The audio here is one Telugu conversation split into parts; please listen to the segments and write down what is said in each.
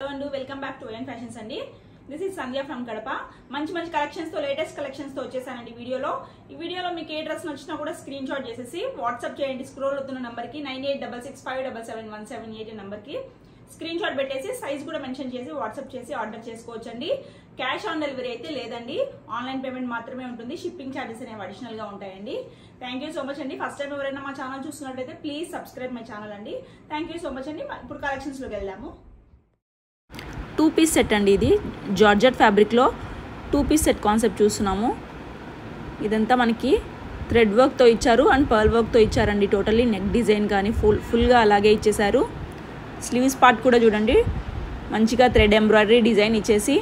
Hello and welcome back to ON Fashions అండి. This is Sandhya from Kadapa. మంచి కలెక్షన్స్ తో లేటెస్ట్ కలెక్షన్స్ తో వచ్చేసానండి వీడియోలో. ఈ వీడియోలో మీకు ఏ డ్రెస్ నచ్చినా కూడా స్క్రీన్ షాట్ చేసేసి వాట్సాప్ చేయండి. స్క్రోల్ అవుతున్న నంబర్ కి 9866577778 నంబర్ కి స్క్రీన్ షాట్ పెట్టేసి సైజ్ కూడా మెన్షన్ చేసి వాట్సాప్ చేసి ఆర్డర్ చేసుకోవచ్చండి. క్యాష్ ఆన్ డెలివరీ అయితే లేదండి, ఆన్లైన్ పేమెంట్ మాత్రమే ఉంటుంది. షిప్పింగ్ ఛార్జెస్ అనేవి అడిషనల్ గా ఉంటాయండి. థ్యాంక్ యూ సో మచ్ అండి. ఫస్ట్ టైం ఎవరైనా మా ఛానల్ చూస్తున్నట్లయితే ప్లీజ్ సబ్స్క్రైబ్ మై ఛానల్ అండి. థ్యాంక్ యూ సో మచ్ అండి. ఇప్పుడు కలెక్షన్స్ లోకి వెళ్దాము. 2 పీస్ సెట్ అండి. ఇది జార్జెట్ ఫ్యాబ్రిక్లో 2 పీస్ సెట్ కాన్సెప్ట్ చూస్తున్నాము. ఇదంతా మనకి థ్రెడ్ వర్క్తో ఇచ్చారు అండ్ పర్ల్ వర్క్తో ఇచ్చారండి. టోటల్లీ నెక్ డిజైన్ కానీ ఫుల్గా అలాగే ఇచ్చేసారు. స్లీవ్స్ పార్ట్ కూడా చూడండి, మంచిగా థ్రెడ్ ఎంబ్రాయిడరీ డిజైన్ ఇచ్చేసి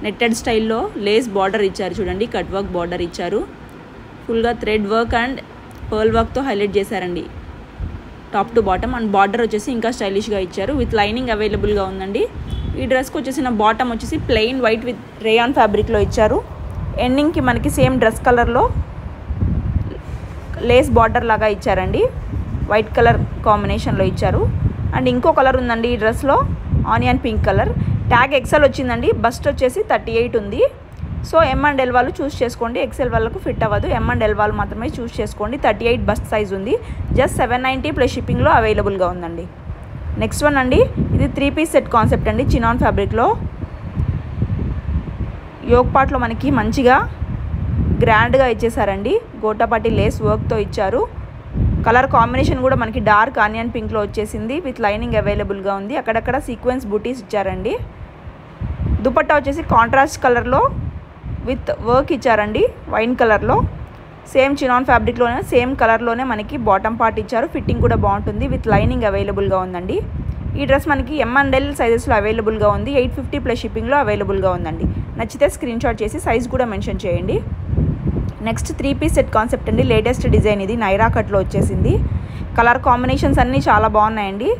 నెట్టెడ్ స్టైల్లో లేస్ బార్డర్ ఇచ్చారు. చూడండి, కట్ వర్క్ బార్డర్ ఇచ్చారు. ఫుల్గా థ్రెడ్ వర్క్ అండ్ పర్ల్ వర్క్తో హైలైట్ చేశారండి top to bottom. And border వచ్చేసి ఇంకా స్టైలిష్గా ఇచ్చారు. విత్ లైనింగ్ అవైలబుల్గా ఉందండి. ఈ డ్రెస్కి వచ్చేసిన బాటమ్ వచ్చేసి ప్లెయిన్ వైట్ విత్ రేయాన్ ఫ్యాబ్రిక్లో ఇచ్చారు. ఎండింగ్కి మనకి సేమ్ డ్రెస్ కలర్లో లేస్ బార్డర్ లాగా ఇచ్చారండి. వైట్ కలర్ కాంబినేషన్లో ఇచ్చారు. అండ్ ఇంకో కలర్ ఉందండి ఈ డ్రెస్లో, onion pink colour. Tag XL వచ్చిందండి. బస్ట్ వచ్చేసి 38 ఉంది. సో ఎమ్ అండ్ ఎల్ వాళ్ళు చూస్ చేసుకోండి. ఎక్సెల్ వాళ్ళకు ఫిట్ అవ్వదు, ఎమ్ అండ్ ఎల్ వాళ్ళు మాత్రమే చూస్ చేసుకోండి. 38 బస్ట్ సైజ్ ఉంది. జస్ట్ 790 ప్లస్ షిప్పింగ్లో అవైలబుల్గా ఉందండి. నెక్స్ట్ వన్ అండి, ఇది 3 పీస్ సెట్ కాన్సెప్ట్ అండి. చినాన్ ఫ్యాబ్రిక్లో యోగ్ పార్ట్లో మనకి మంచిగా గ్రాండ్గా ఇచ్చేసారండి. గోటాపాటి లేస్ వర్క్తో ఇచ్చారు. కలర్ కాంబినేషన్ కూడా మనకి డార్క్ ఆనియన్ పింక్లో వచ్చేసింది. విత్ లైనింగ్ అవైలబుల్గా ఉంది. అక్కడక్కడ సీక్వెన్స్ బూటీస్ ఇచ్చారండి. దుపట్టా వచ్చేసి కాంట్రాస్ట్ కలర్లో విత్ వర్క్ ఇచ్చారండి, వైన్ కలర్లో. సేమ్ చినాన్ ఫ్యాబ్రిక్లోనే సేమ్ కలర్లోనే మనకి బాటమ్ పార్ట్ ఇచ్చారు. ఫిట్టింగ్ కూడా బాగుంటుంది. విత్ లైనింగ్ అవైలబుల్గా ఉందండి. ఈ డ్రెస్ మనకి ఎమ్ అండ్ ఎల్ సైజెస్లో అవైలబుల్గా ఉంది. 850 ప్లస్ షిప్పింగ్లో అవైలబుల్గా ఉందండి. నచ్చితే స్క్రీన్ షాట్ చేసి సైజ్ కూడా మెన్షన్ చేయండి. నెక్స్ట్ 3 పీస్ సెట్ కాన్సెప్ట్ అండి. లేటెస్ట్ డిజైన్ ఇది, నైరా కట్లో వచ్చేసింది. కలర్ కాంబినేషన్స్ అన్నీ చాలా బాగున్నాయండి.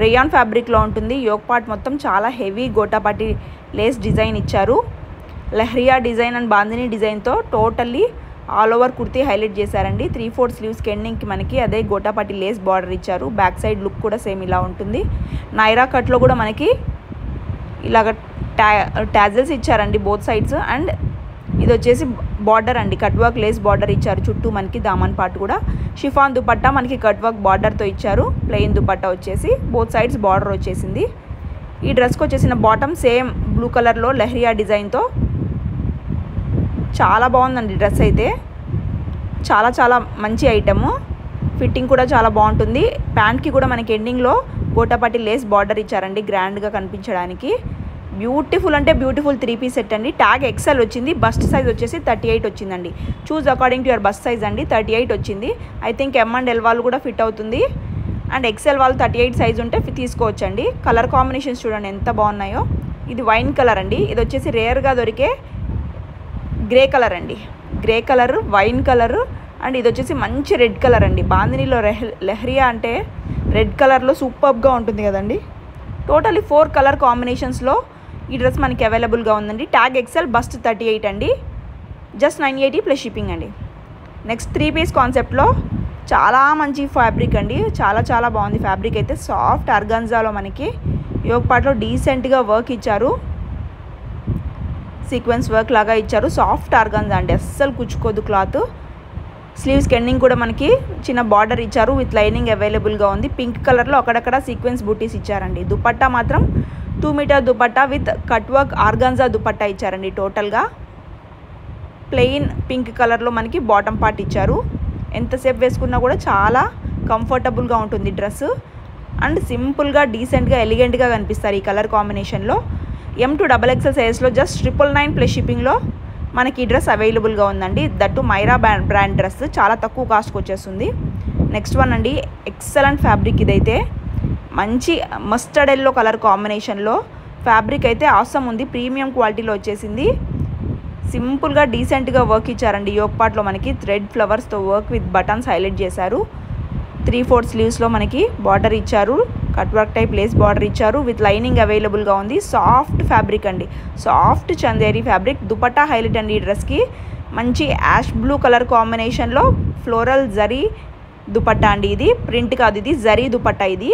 రేయాన్ ఫ్యాబ్రిక్లో ఉంటుంది. యోగ్ పార్ట్ మొత్తం చాలా హెవీ గోటాపాటి లేస్ డిజైన్ ఇచ్చారు. లెహరియా డిజైన్ అండ్ బాందిని డిజైన్తో totally all over kurti highlight చేశారండి. 3/4 స్లీవ్స్కి ఎండింగ్కి మనకి అదే గోటాపాటి లేస్ బార్డర్ ఇచ్చారు. బ్యాక్ సైడ్ లుక్ కూడా సేమ్ ఇలా ఉంటుంది. నైరా కట్లో కూడా మనకి ఇలాగ టాజల్స్ ఇచ్చారండి బోత్ సైడ్స్. అండ్ ఇది వచ్చేసి బార్డర్ అండి, కట్ వర్క్ లేస్ బార్డర్ ఇచ్చారు. చుట్టూ మనకి దామన్ పార్ట్ కూడా షిఫాన్ దుపట్టా మనకి కట్ వర్క్ బార్డర్తో ఇచ్చారు. ప్లెయిన్ దుపట్టా వచ్చేసి బోత్ సైడ్స్ బార్డర్ వచ్చేసింది. ఈ డ్రెస్కి వచ్చేసిన బాటమ్ సేమ్ బ్లూ కలర్లో లెహరియా డిజైన్తో చాలా బాగుందండి. డ్రెస్ అయితే చాలా మంచి ఐటము. ఫిట్టింగ్ కూడా చాలా బాగుంటుంది. ప్యాంట్కి కూడా మనకి ఎండింగ్లో గోటాపాటి లేస్ బార్డర్ ఇచ్చారండి, గ్రాండ్గా కనిపించడానికి. బ్యూటిఫుల్ అంటే బ్యూటిఫుల్ 3 పీస్ సెట్ అండి. ట్యాగ్ ఎక్సెల్ వచ్చింది. బస్ట్ సైజ్ వచ్చేసి 38 వచ్చిందండి. Choose according to your bust size అండి. 38 వచ్చింది. I think M and L వాళ్ళు కూడా ఫిట్ అవుతుంది. అండ్ ఎక్సెల్ వాళ్ళు 38 సైజ్ ఉంటే తీసుకోవచ్చండి. కలర్ కాంబినేషన్స్ చూడండి ఎంత బాగున్నాయో. ఇది వైన్ కలర్ అండి. ఇది వచ్చేసి రేర్గా దొరికే గ్రే కలర్ అండి. Grey colour, wine colour. And ఇది వచ్చేసి మంచి రెడ్ కలర్ అండి. బాందినీలో లెహరియా అంటే రెడ్ కలర్లో సూపర్గా ఉంటుంది కదండి. టోటలీ 4 కలర్ కాంబినేషన్స్లో ఈ డ్రెస్ మనకి అవైలబుల్గా ఉందండి. ట్యాగ్ ఎక్సెల్, బస్ట్ 38 అండి. జస్ట్ 980 ప్లస్ షిప్పింగ్ అండి. నెక్స్ట్ 3 పీస్ కాన్సెప్ట్లో చాలా మంచి ఫ్యాబ్రిక్ అండి. చాలా బాగుంది ఫ్యాబ్రిక్ అయితే. సాఫ్ట్ ఆర్గాన్జాలో మనకి యోగ్ పార్ట్లో డీసెంట్గా వర్క్ ఇచ్చారు. సీక్వెన్స్ వర్క్ లాగా ఇచ్చారు. సాఫ్ట్ ఆర్గాన్జా అండి, అస్సలు కుచ్చుకోదు క్లాత్. స్లీవ్స్కి ఎండింగ్ కూడా మనకి చిన్న బార్డర్ ఇచ్చారు. విత్ లైనింగ్ అవైలబుల్గా ఉంది. పింక్ కలర్లో అక్కడక్కడ సీక్వెన్స్ బూటీస్ ఇచ్చారండి. దుపట్టా మాత్రం 2 meter dupatta with cut work organza dupatta ఇచ్చారండి. టోటల్గా ప్లెయిన్ పింక్ కలర్లో మనకి బాటమ్ పార్ట్ ఇచ్చారు. ఎంతసేపు వేసుకున్నా కూడా చాలా కంఫర్టబుల్గా ఉంటుంది డ్రెస్. అండ్ సింపుల్గా డీసెంట్గా ఎలిగెంట్గా కనిపిస్తారు ఈ కలర్ కాంబినేషన్లో. M to XXL సైజ్లో జస్ట్ 999 ప్లస్ షిప్పింగ్లో మనకి ఈ డ్రెస్ అవైలబుల్గా ఉందండి. దట్టు మైరా బ్రాండ్ డ్రెస్ చాలా తక్కువ కాస్ట్కి వచ్చేస్తుంది. నెక్స్ట్ వన్ అండి, ఎక్సలెంట్ ఫ్యాబ్రిక్. ఇదైతే మంచి మస్టర్డ్ ఎల్లో కలర్ కాంబినేషన్లో ఫ్యాబ్రిక్ అయితే ఆసమ్ ఉంది. ప్రీమియం క్వాలిటీలో వచ్చేసింది. సింపుల్గా డీసెంట్గా వర్క్ ఇచ్చారండి. యోగ్ పార్ట్లో మనకి థ్రెడ్ ఫ్లవర్స్తో వర్క్ విత్ బటన్స్ హైలైట్ చేశారు. 3/4 స్లీవ్స్లో మనకి బార్డర్ ఇచ్చారు. Cut work type lace border ఇచ్చారు. విత్ లైనింగ్ అవైలబుల్గా ఉంది. సాఫ్ట్ ఫ్యాబ్రిక్ అండి, soft Chanderi fabric. Dupatta highlight అండి ఈ డ్రెస్కి. మంచి యాష్ బ్లూ కలర్ కాంబినేషన్లో ఫ్లోరల్ జరీ దుపట్టా అండి. ఇది ప్రింట్ కాదు, ఇది జరీ దుపట్టా ఇది.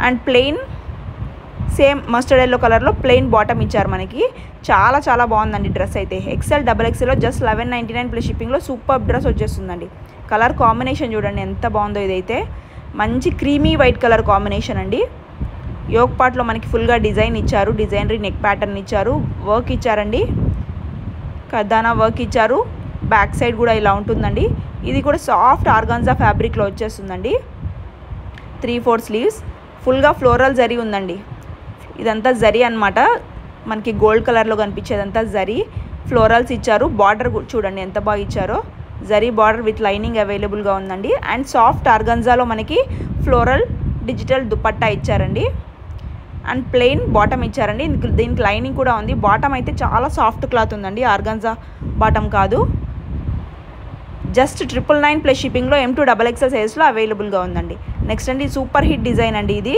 And plain same mustard yellow కలర్లో ప్లెయిన్ బాటమ్ ఇచ్చారు మనకి. చాలా చాలా బాగుందండి డ్రెస్ అయితే. ఎక్సెల్ XXLలో జస్ట్ 1199 ప్లస్ షిప్పింగ్లో సూపర్ డ్రెస్ వచ్చేస్తుందండి. కలర్ కాంబినేషన్ చూడండి ఎంత బాగుందో. ఇదైతే మంచి క్రీమీ వైట్ కలర్ కాంబినేషన్ అండి. యోక్ పార్ట్లో మనకి ఫుల్గా డిజైన్ ఇచ్చారు, డిజైనరీ నెక్ ప్యాటర్న్ ఇచ్చారు, వర్క్ ఇచ్చారండి, కర్దానా వర్క్ ఇచ్చారు. బ్యాక్ సైడ్ కూడా ఇలా ఉంటుందండి. ఇది కూడా సాఫ్ట్ ఆర్గాన్జా ఫ్యాబ్రిక్లో వచ్చేస్తుందండి. 3/4 స్లీవ్స్, ఫుల్గా ఫ్లోరల్ జరీ ఉందండి. ఇదంతా జరీ అనమాట, మనకి గోల్డ్ కలర్లో కనిపించేదంతా జరీ. ఫ్లోరల్స్ ఇచ్చారు. బార్డర్ చూడండి ఎంత బాగా ఇచ్చారో. జరీ బార్డర్ విత్ లైనింగ్ అవైలబుల్గా ఉందండి. అండ్ సాఫ్ట్ ఆర్గాన్జాలో మనకి ఫ్లోరల్ డిజిటల్ దుపట్టా ఇచ్చారండి. అండ్ ప్లెయిన్ బాటమ్ ఇచ్చారండి. దీనికి లైనింగ్ కూడా ఉంది. బాటమ్ అయితే చాలా సాఫ్ట్ క్లాత్ ఉందండి, ఆర్గాన్జా బాటమ్ కాదు. జస్ట్ 999 ప్లస్ షిప్పింగ్లో M2 XXL సైజ్లో అవైలబుల్గా ఉందండి. నెక్స్ట్ అండి సూపర్ హిట్ డిజైన్ అండి ఇది,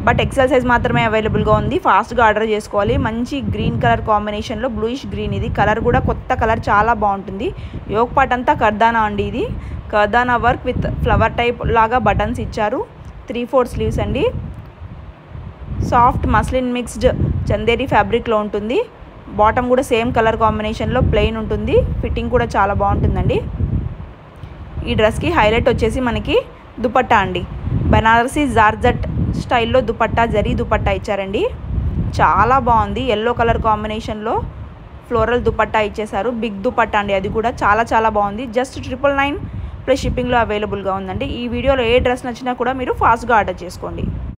బట్ ఎక్సెల్ సైజ్ మాత్రమే అవైలబుల్గా ఉంది. ఫాస్ట్గా ఆర్డర్ చేసుకోవాలి. మంచి గ్రీన్ కలర్ కాంబినేషన్లో బ్లూయిష్ గ్రీన్. ఇది కలర్ కూడా కొత్త కలర్, చాలా బాగుంటుంది. యోక్ పార్ట్ అంతా కర్దానా అండి. ఇది కర్దానా వర్క్ విత్ ఫ్లవర్ టైప్ లాగా బటన్స్ ఇచ్చారు. 3/4 స్లీవ్స్ అండి. సాఫ్ట్ మస్లిన్ మిక్స్డ్ చందేరి ఫ్యాబ్రిక్లో ఉంటుంది. బాటమ్ కూడా సేమ్ కలర్ కాంబినేషన్లో ప్లెయిన్ ఉంటుంది. ఫిట్టింగ్ కూడా చాలా బాగుంటుందండి. ఈ డ్రెస్కి హైలైట్ వచ్చేసి మనకి దుపట్టా అండి. బనారసి జార్జెట్ స్టైల్లో దుపట్టా, జరీ దుపట్టా ఇచ్చారండి. చాలా బాగుంది. ఎల్లో కలర్ కాంబినేషన్లో ఫ్లోరల్ దుపట్టా ఇచ్చేసారు. బిగ్ దుపట్టా అండి, అది కూడా చాలా చాలా బాగుంది. జస్ట్ 999 ప్లస్ షిప్పింగ్లో అవైలబుల్గా ఉందండి. ఈ వీడియోలో ఏ డ్రెస్ నచ్చినా కూడా మీరు ఫాస్ట్గా ఆర్డర్ చేసుకోండి.